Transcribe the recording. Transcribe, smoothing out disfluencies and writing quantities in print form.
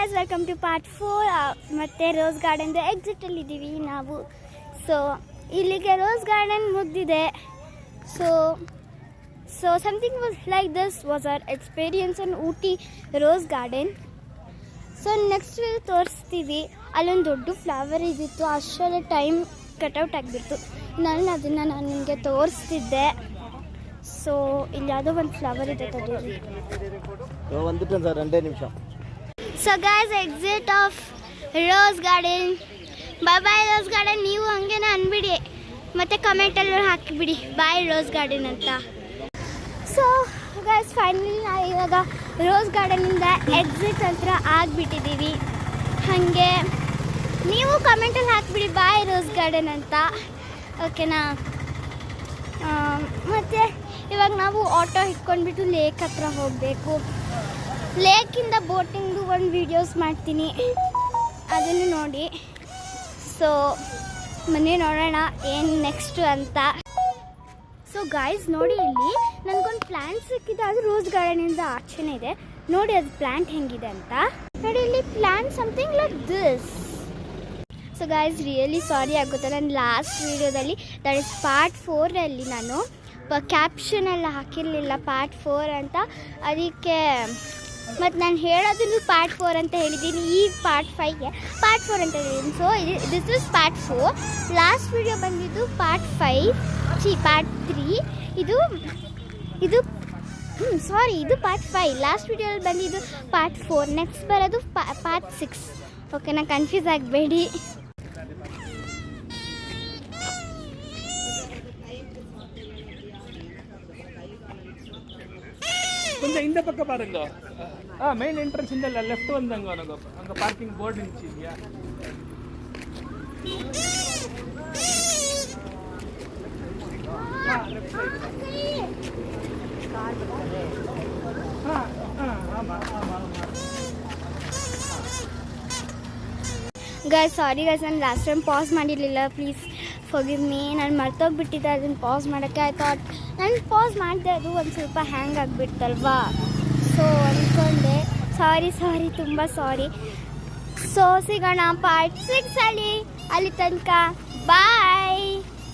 Guys, welcome to part 4. ಮತ್ತೆ rose garden ಎಕ್ಸಿಟಲ್ಲಿ ಇದ್ದೀವಿ ನಾವು. ಸೊ ಇಲ್ಲಿಗೆ ರೋಸ್ ಗಾರ್ಡನ್ ಮುಗ್ದಿದೆ. So something was like this was our experience in Ooty rose garden. So next ತೋರಿಸ್ತೀವಿ. ಅಲ್ಲೊಂದು ದೊಡ್ಡ ಫ್ಲವರ್ ಇದ್ದಿತ್ತು, ಅಷ್ಟರಲ್ಲಿ ಟೈಮ್ ಕಟ್ಔಟ್ ಆಗಿಬಿಡ್ತು. ಅದನ್ನು ನಾನು ನಿಮಗೆ ತೋರಿಸ್ತಿದ್ದೆ. ಸೊ ಇಲ್ಲಿ ಯಾವುದೋ ಒಂದು ಫ್ಲವರ್ ಇದೆ, so guys, exit of rose garden. Bye rose garden. ನೀವು ಹಂಗೇನ ಅನ್ಬಿಡಿ, ಮತ್ತು ಕಮೆಂಟಲ್ಲಿ ಹಾಕಿಬಿಡಿ ಬಾಯ್ ರೋಸ್ ಗಾರ್ಡನ್ ಅಂತ. ಸೊ ಗೈಸ್, ಫೈನಲಿ ನಾವು ಇವಾಗ ರೋಸ್ ಗಾರ್ಡನಿಂದ ಎಕ್ಸಿಟ್ ಹತ್ರ ಆಗಿಬಿಟ್ಟಿದ್ದೀವಿ. ಹಾಗೆ ನೀವು ಕಮೆಂಟಲ್ಲಿ ಹಾಕಿಬಿಡಿ ಬಾಯ್ ರೋಸ್ ಗಾರ್ಡನ್ ಅಂತ, ಓಕೆನಾ? ಮತ್ತು ಇವಾಗ ನಾವು ಆಟೋ ಇಟ್ಕೊಂಡ್ಬಿಟ್ಟು ಲೇಕ್ ಹತ್ರ ಹೋಗಬೇಕು. ಲೇಕಿಂದ ಬೋಟಿಂಗ್ದು ಒಂದು ವೀಡಿಯೋಸ್ ಮಾಡ್ತೀನಿ, ಅದನ್ನು ನೋಡಿ. ಸೊ ಬನ್ನಿ ನೋಡೋಣ ಏನು ನೆಕ್ಸ್ಟು ಅಂತ. ಸೊ ಗಾಯ್ಸ್, ನೋಡಿ, ಇಲ್ಲಿ ನನಗೊಂದು ಪ್ಲ್ಯಾಂಟ್ ಸಿಕ್ಕಿದೆ. ಅದು ರೋಸ್ ಗಾರ್ಡನಿಂದ ಆಚೆನೇ ಇದೆ. ನೋಡಿ ಅದು ಪ್ಲ್ಯಾಂಟ್ ಹೆಂಗಿದೆ ಅಂತ. ನೋಡಿ ಇಲ್ಲಿ plant something like this. So guys, really sorry ಆಗುತ್ತೆ, ನಾನು ಲಾಸ್ಟ್ ವೀಡಿಯೋದಲ್ಲಿ ದಟ್ ಇಸ್ ಪಾರ್ಟ್ 4ಅಲ್ಲಿ ನಾನು ಕ್ಯಾಪ್ಷನೆಲ್ಲ ಹಾಕಿರಲಿಲ್ಲ ಪಾರ್ಟ್ 4 ಅಂತ. ಅದಕ್ಕೆ ಮತ್ತು ನಾನು ಹೇಳೋದನ್ನು ಪಾರ್ಟ್ 4 ಅಂತ ಹೇಳಿದ್ದೀನಿ. ಈ ಪಾರ್ಟ್ 5ಗೆ ಪಾರ್ಟ್ 4 ಅಂತ ಹೇಳಿದ್ದೀನಿ. So this is part 4. Last video ಬಂದಿದ್ದು ಪಾರ್ಟ್ 5, ಪಾರ್ಟ್ 3. ಇದು ಇದು ಪಾರ್ಟ್ 5. ಲಾಸ್ಟ್ ವೀಡಿಯೋಲ್ಲಿ ಬಂದಿದ್ದು ಪಾರ್ಟ್ 4. ನೆಕ್ಸ್ಟ್ ಬರೋದು ಪಾರ್ಟ್ 6. ಓಕೆನಾ? ಕನ್ಫ್ಯೂಸ್ ಆಗಬೇಡಿ. கொஞ்சம் இந்த பக்கம் பாருங்க. மெயின் என்ட்ரன்ஸ் இந்த லெஃப்ட் வந்தாங்க அங்க பார்க்கிங் போர்டு இருந்துச்சு இல்லையா? ಗೈಸ್, ಸಾರಿ ಗೈಸ್, ನಾನು ಲಾಸ್ಟ್ ಟೈಮ್ ಪಾಸ್ ಮಾಡಿರಲಿಲ್ಲ. Please forgive me. ನಾನು ಮರ್ತೋಗ್ಬಿಟ್ಟಿದ್ದೆ ಅದನ್ನು ಪಾಸ್ ಮಾಡೋಕ್ಕೆ. ಐ ಥಾಟ್ ನಾನು ಪಾಸ್ ಮಾಡಿದೆ, ಅದು ಒಂದು ಸ್ವಲ್ಪ ಹ್ಯಾಂಗ್ ಆಗಿಬಿಡ್ತಲ್ವಾ. ಸೊ ಅಂದ್ಕೊಂಡೆ. ಸಾರಿ, ತುಂಬ ಸಾರಿ. ಸೊ ಸಿಗೋಣ ಪಾರ್ಟ್ 6ಅಲ್ಲಿ. ಅಲ್ಲಿ ತನಕ ಬಾಯ್.